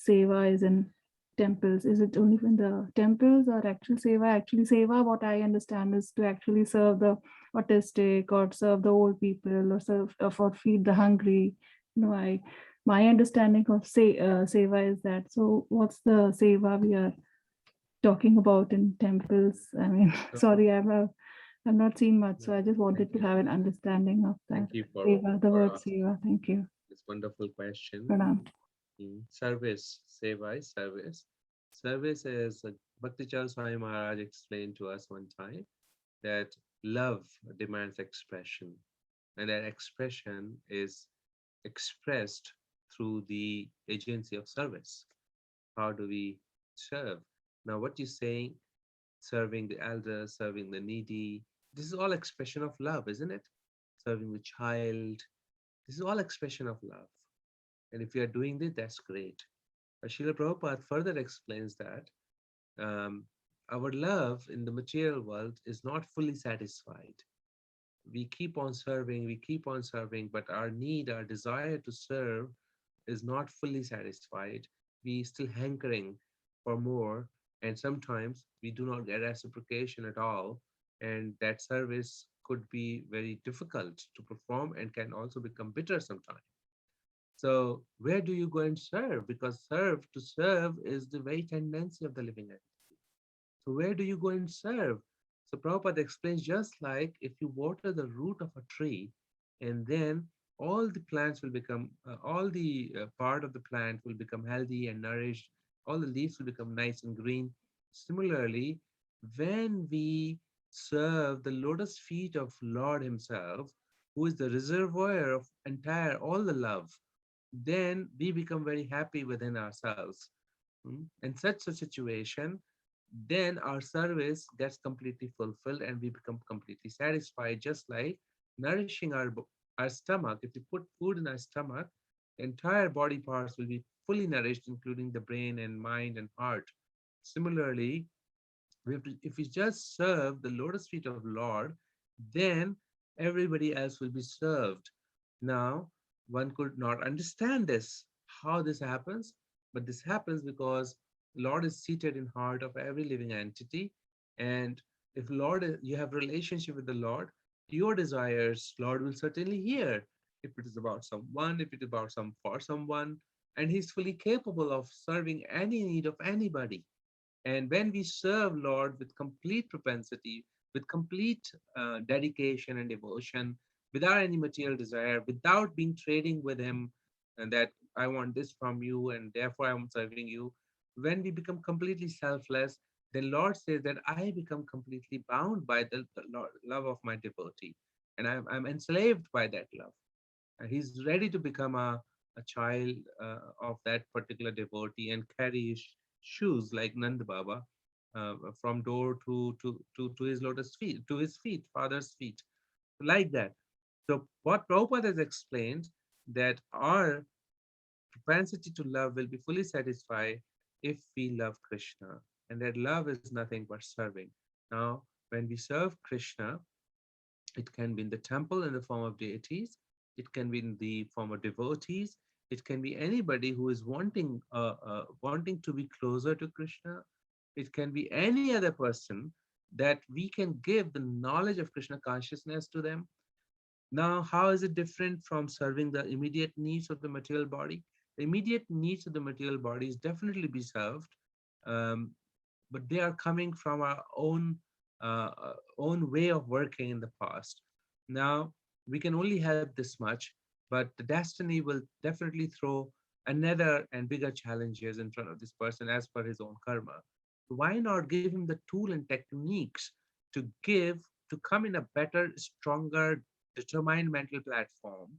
seva is in temples. Is it only in the temples or actual seva? Actually, seva, what I understand is to actually serve the autistic or serve the old people or serve or feed the hungry. My understanding of seva is that. So what's the seva we are talking about in temples? I mean, sorry, I've not seen much, so I just wanted to have an understanding of that. Thank you for Seva, the word asking seva. Thank you. this wonderful question. Pranam. Service, seva is service. Service is, Bhakti Chand Swami Maharaj explained to us one time that love demands expression. and that expression is expressed through the agency of service. How do we serve? Now, what you're saying, serving the elders, serving the needy, this is all expression of love, isn't it? Serving the child, this is all expression of love. And if we are doing this, that's great. But Srila Prabhupada further explains that um, our love in the material world is not fully satisfied. We keep on serving, but our need, our desire to serve is not fully satisfied. We still hankering for more, and sometimes we do not get reciprocation at all, and that service could be very difficult to perform and can also become bitter sometimes. So where do you go and serve? Because to serve is the very tendency of the living entity. So where do you go and serve? So Prabhupada explains, just like if you water the root of a tree, and then all the plants will become, all the part of the plant will become healthy and nourished. All the leaves will become nice and green. Similarly, when we serve the lotus feet of Lord Himself, who is the reservoir of entire all the love, then we become very happy within ourselves. In such a situation, then our service gets completely fulfilled and we become completely satisfied, just like nourishing our stomach. If we put food in our stomach, the entire body parts will be fully nourished, including the brain and mind and heart. Similarly, if we just serve the lotus feet of Lord, then everybody else will be served. Now, one could not understand this, how this happens, but this happens because Lord is seated in heart of every living entity. And if you have relationship with the Lord, your desires, Lord will certainly hear. If it is about someone, if it is about for someone, and He's fully capable of serving any need of anybody. And when we serve Lord with complete propensity, with complete dedication and devotion, without any material desire, without being trading with Him, and that I want this from you, and therefore I'm serving you. When we become completely selfless, then Lord says that I become completely bound by the love of my devotee, and I'm enslaved by that love. And He's ready to become a child of that particular devotee and carry his shoes like Nand Baba from door to his lotus feet, to his feet, father's feet, like that. So what Prabhupada has explained, that our propensity to love will be fully satisfied if we love Krishna, and that love is nothing but serving. Now, when we serve Krishna, it can be in the temple in the form of deities. It can be in the form of devotees. It can be anybody who is wanting to be closer to Krishna. It can be any other person that we can give the knowledge of Krishna consciousness to them. Now, how is it different from serving the immediate needs of the material body? The immediate needs of the material body is definitely be served, um, but they are coming from our own way of working in the past. Now we can only help this much, but the destiny will definitely throw another and bigger challenges in front of this person as per his own karma. Why not give him the tool and techniques to come in a better, stronger, determined mental platform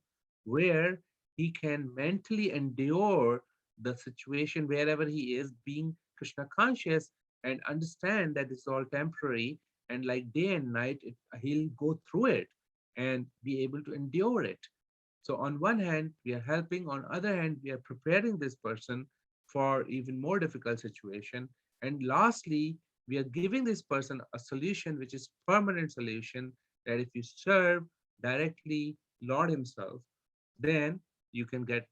where he can mentally endure the situation wherever he is, being Krishna conscious, and understand that it's all temporary, and like day and night he'll go through it and be able to endure it. So on one hand we are helping, on other hand we are preparing this person for even more difficult situation, and lastly we are giving this person a solution which is permanent solution, that if you serve directly Lord Himself, then you can get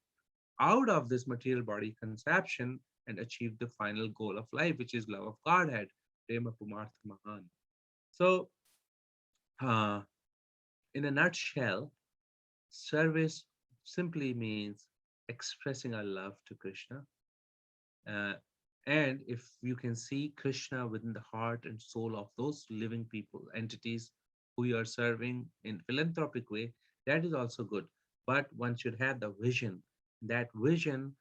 out of this material body conception and achieve the final goal of life, which is love of Godhead, Prema Pumartha Mahan. So, uh, in a nutshell, service simply means expressing our love to Krishna. Uh, and if you can see Krishna within the heart and soul of those living people, entities who you are serving in philanthropic way, that is also good. But one should have the vision. That vision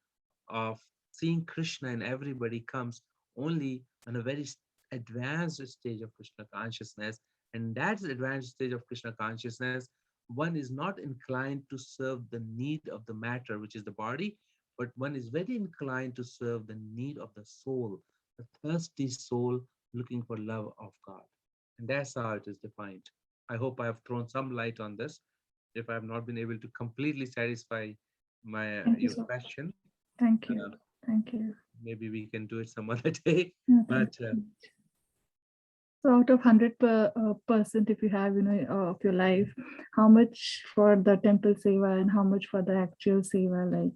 of seeing Krishna in everybody comes only on a very advanced stage of Krishna consciousness. And that's the advanced stage of Krishna consciousness one is not inclined to serve the need of the matter, which is the body, but one is very inclined to serve the need of the soul, the thirsty soul looking for love of God. And that's how it is defined. I hope I have thrown some light on this. If I have not been able to completely satisfy your question, Thank you. Thank you. maybe we can do it some other day. Yeah, But so out of 100%, if you have, of your life, how much for the temple seva and how much for the actual seva? Like,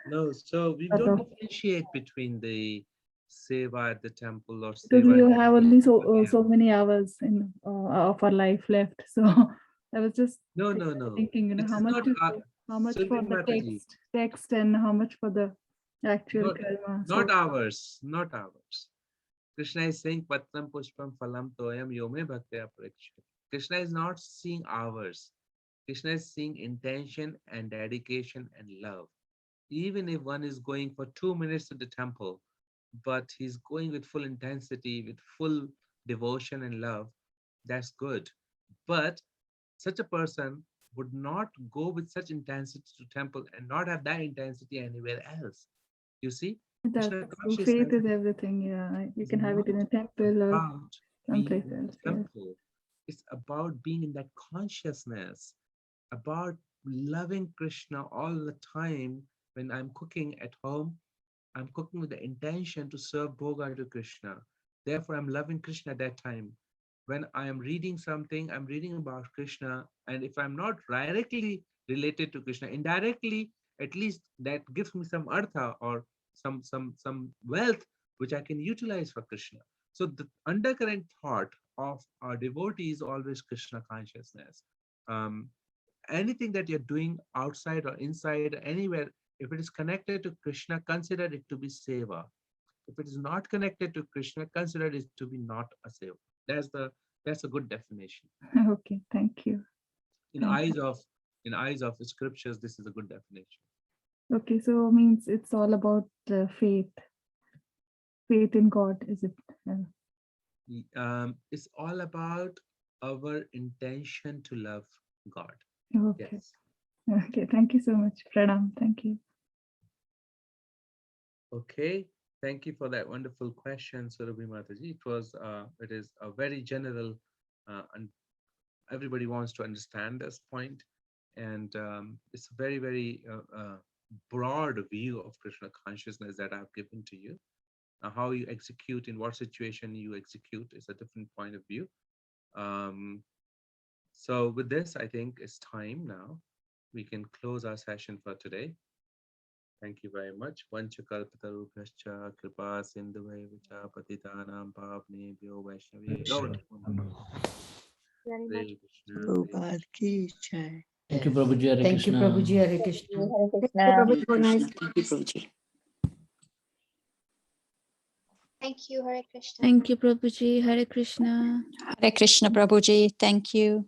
no, so we Sort don't of. differentiate between the seva at the temple or because seva. we in have the only temple. so many hours in of our life left. So I was just No. thinking, It how is much not. how much for Sylvia the Mataji, text and how much for the actual Not, karma. not ours. Not ours. Krishna is saying Patram Pushpam Phalam Toyam Yome Bhaktya Pariksha. Krishna is not seeing ours. Krishna is seeing intention and dedication and love. Even if one is going for 2 minutes to the temple, but he's going with full intensity, with full devotion and love, that's good. But such a person would not go with such intensity to temple and not have that intensity anywhere else. You see? That's Krishna true. Faith consciousness is everything. Yeah, you is can have it in a not temple or about someplace being in else. the Yeah. temple. It's about being in that consciousness, about loving Krishna all the time. When I'm cooking at home, I'm cooking with the intention to serve Bhoga to Krishna. Therefore, I'm loving Krishna at that time. When I am reading something, I'm reading about Krishna. And if I'm not directly related to Krishna, indirectly, at least that gives me some artha or some wealth which I can utilize for Krishna. So the undercurrent thought of our devotee is always Krishna consciousness. Um, Anything that you're doing outside or inside, anywhere, if it is connected to Krishna, consider it to be seva. If it is not connected to Krishna, consider it to be not a seva. That's a good definition. Okay, thank you. In Thank eyes of the scriptures, this is a good definition. Okay, so means it's all about faith in God, is it? It's all about our intention to love God. Okay. Yes. Okay, thank you so much. Pranam, thank you. Okay, thank you for that wonderful question, Surabhi Mataji. It is a very general, and everybody wants to understand this point, and it's a very, very broad view of Krishna consciousness that I've given to you. How you execute, in what situation you execute, is a different point of view. So with this, I think it's time now. We can close our session for today. Thank you very much. Vanchakalpatarubhyascha kripa sindhuvacha patitanam pavnebhyo vaishnavebhyo Very much. Prabhupada ki jai. Thank you, Prabhuji. Hare Thank you, Krishna. Prabhuji. Hare Krishna. Hare Thank you, Krishna. Prabhu. Hare Have a nice Krishna. Thank you, Prabhuji. Thank you, Hare Krishna. Thank you, Prabhuji. Hare Krishna. Hare Krishna, Prabhuji. Thank you.